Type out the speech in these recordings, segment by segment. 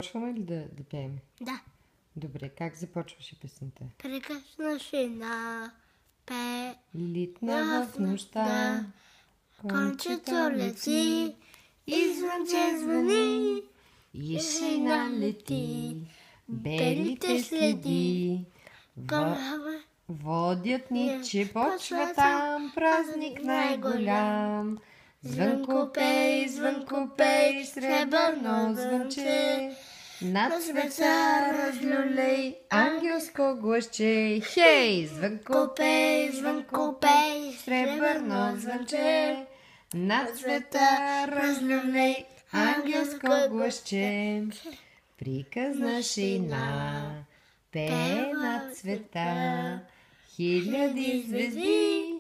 Започваме ли да пеем? Да. Добре, как започваше песента? Прекрасна на Литна в нощта, кончето лети, извънче звъни, и шина лети, белите следи, водят ни, че почва там празник най-голям. Звънко пей, сребърно звънче, над света разлюлей, ангелско гласче. Хей! Звънко пей, сребърно звънче, над света разлюлей, ангелско гласче. Приказна шейна пее над света, хиляди звезди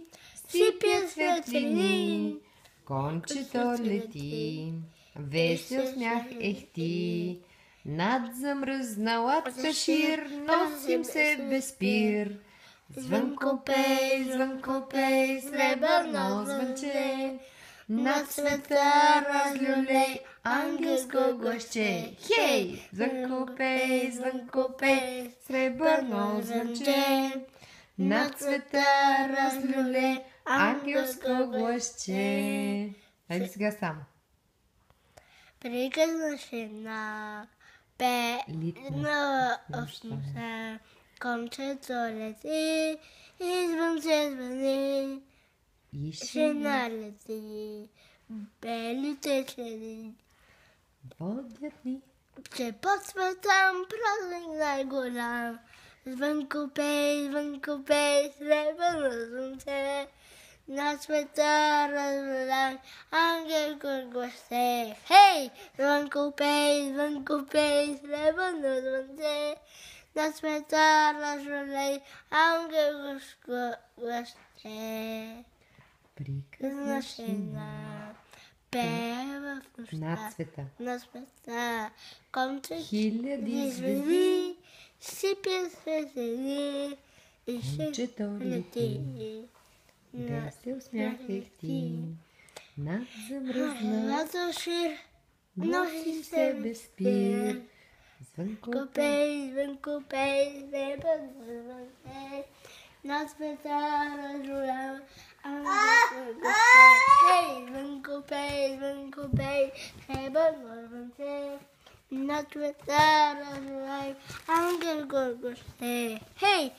сипят светлини, кончето лети, весел смях ехти, над замръзналата шир носим се без спир. Звънко пей, сребърно звънче, над света разлюлей, ангелско гласче. Хей! Звънко пей, сребърно звънче, над света разлюлей, ангелско гласче. Айде сега само. Приказна шейна пее на нощта, кончето лети, извънче звъни, И шейна лети, белите следи, водят ни, че почва там празник най-голям. Звънко пей, сребърно звънче, над света разлюлей, ангелско гласче. Хей! Звънко пей, сребърно звънче, над света разлюлей, ангелско гласче. приказна шейна Пее в нощта, над света, кончето хиляди звезди звезди сипят светлини, и кончето лети, весел смях ехти, над замръзна Лято шир носим се без спир. Звънко пей, звънко пей, сребърно звънче, над света разлюлей, ангелско гласче. Хей! Звънко пей, сребърно звънче, над света разлюлей, ангелско гласче. Хей!